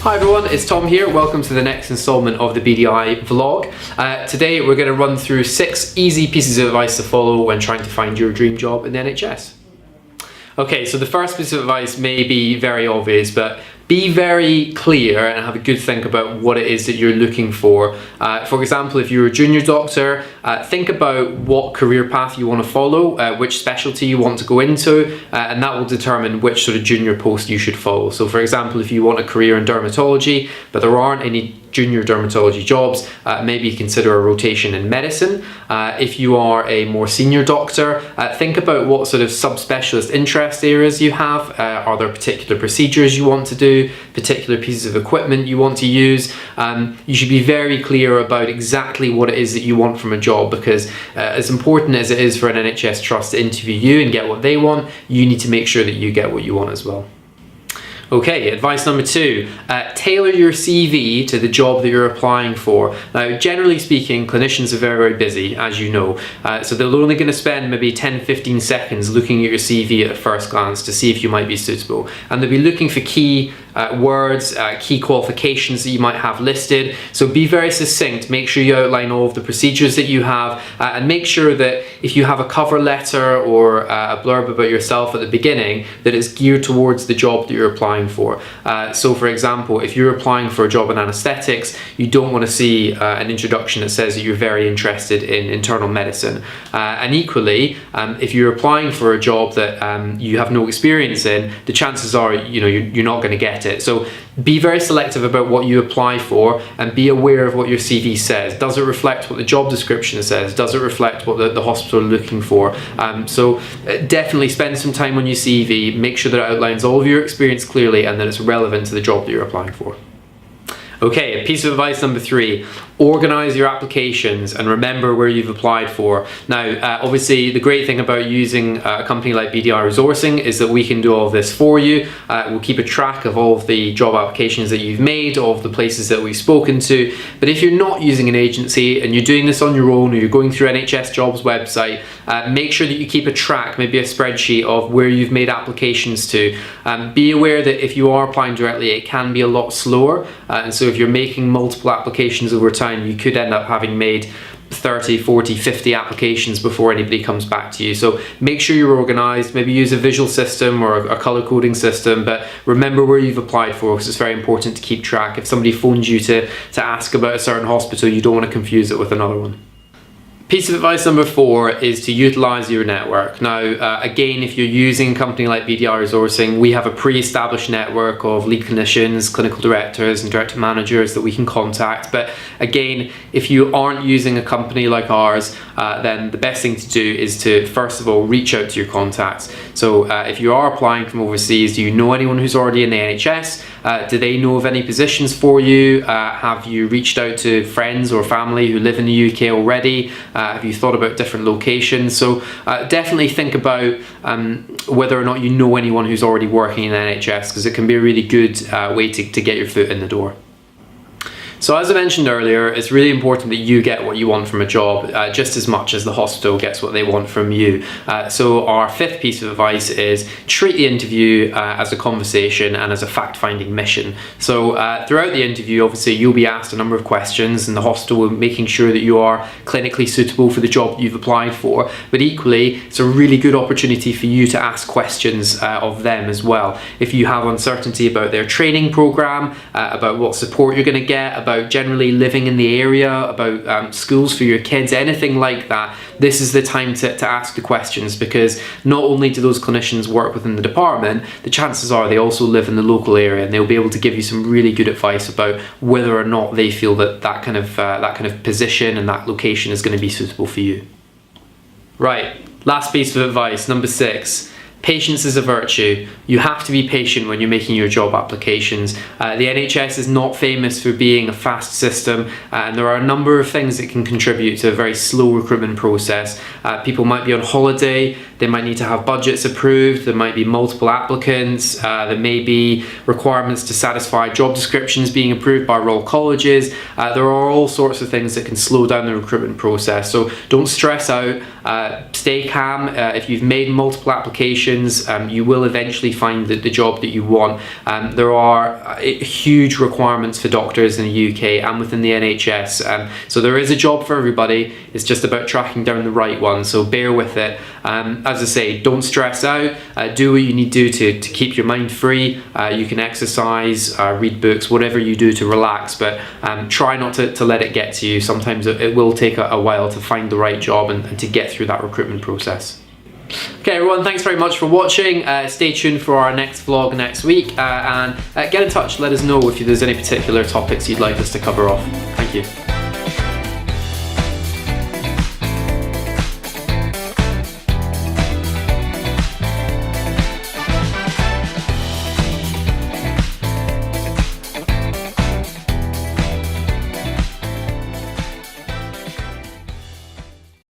Hi everyone, it's Tom here. Welcome to the next installment of the BDI vlog. Today we're going to run through 6 easy pieces of advice to follow when trying to find your dream job in the NHS. Okay, so the first piece of advice may be very obvious, but be very clear and have a good think about what it is that you're looking for. For example, if you're a junior doctor, think about what career path you want to follow, which specialty you want to go into, and that will determine which sort of junior post you should follow. So for example, if you want a career in dermatology, but there aren't any junior dermatology jobs, maybe consider a rotation in medicine. If you are a more senior doctor, think about what sort of subspecialist interest areas you have. Are there particular procedures you want to do, particular pieces of equipment you want to use? You should be very clear about exactly what it is that you want from a job, because as important as it is for an NHS trust to interview you and get what they want, you need to make sure that you get what you want as well. Okay, advice number 2, tailor your CV to the job that you're applying for. Now, generally speaking, clinicians are very, very busy, as you know, so they're only going to spend maybe 10-15 seconds looking at your CV at a first glance to see if you might be suitable. And they'll be looking for key words, key qualifications that you might have listed. So be very succinct, make sure you outline all of the procedures that you have, and make sure that if you have a cover letter or a blurb about yourself at the beginning, that it's geared towards the job that you're applying for. So for example, if you're applying for a job in anaesthetics, you don't want to see an introduction that says that you're very interested in internal medicine. And equally, if you're applying for a job that you have no experience in, the chances are you're not going to get it. So be very selective about what you apply for and be aware of what your CV says. Does it reflect what the job description says? Does it reflect what the hospital are looking for? So definitely spend some time on your CV, make sure that it outlines all of your experience clearly and that it's relevant to the job that you're applying for. Okay, piece of advice number 3, organise your applications and remember where you've applied for. Now, obviously the great thing about using a company like BDI Resourcing is that we can do all of this for you. We'll keep a track of all of the job applications that you've made, all of the places that we've spoken to. But if you're not using an agency and you're doing this on your own, or you're going through NHS Jobs website, make sure that you keep a track, maybe a spreadsheet of where you've made applications to. Be aware that if you are applying directly, it can be a lot slower, and so if you're making multiple applications over time, you could end up having made 30, 40, 50 applications before anybody comes back to you. So make sure you're organised, maybe use a visual system or a colour coding system, but remember where you've applied for, because it's very important to keep track. If somebody phones you to ask about a certain hospital, you don't want to confuse it with another one. Piece of advice number 4 is to utilise your network. Now, again, if you're using a company like BDI Resourcing, we have a pre-established network of lead clinicians, clinical directors and director managers that we can contact. But again, if you aren't using a company like ours, then the best thing to do is to, first of all, reach out to your contacts. So if you are applying from overseas, do you know anyone who's already in the NHS? Do they know of any positions for you? Have you reached out to friends or family who live in the UK already? Have you thought about different locations? So definitely think about whether or not you know anyone who's already working in the NHS, because it can be a really good way to get your foot in the door. So as I mentioned earlier, it's really important that you get what you want from a job just as much as the hospital gets what they want from you. So our 5th piece of advice is treat the interview as a conversation and as a fact-finding mission. So throughout the interview, obviously you'll be asked a number of questions, and the hospital will be making sure that you are clinically suitable for the job you've applied for. But equally, it's a really good opportunity for you to ask questions of them as well. If you have uncertainty about their training program, about what support you're going to get, about generally living in the area, about schools for your kids, anything like that, this is the time to ask the questions, because not only do those clinicians work within the department, the chances are they also live in the local area, and they'll be able to give you some really good advice about whether or not they feel that kind of position and that location is going to be suitable for you. Right, last piece of advice, number 6. Patience is a virtue. You have to be patient when you're making your job applications. The NHS is not famous for being a fast system, and there are a number of things that can contribute to a very slow recruitment process. People might be on holiday, they might need to have budgets approved, there might be multiple applicants, there may be requirements to satisfy job descriptions being approved by Royal Colleges. There are all sorts of things that can slow down the recruitment process. So don't stress out. Stay calm. If you've made multiple applications, you will eventually find the job that you want. There are huge requirements for doctors in the UK and within the NHS, so there is a job for everybody. It's just about tracking down the right one, so bear with it. As I say, don't stress out. Do what you need to do to keep your mind free. You can exercise, read books, whatever you do to relax, but try not to let it get to you. Sometimes it will take a while to find the right job and to get through that recruitment process. Okay everyone, thanks very much for watching. Stay tuned for our next vlog next week, and get in touch, let us know if there's any particular topics you'd like us to cover off. Thank you.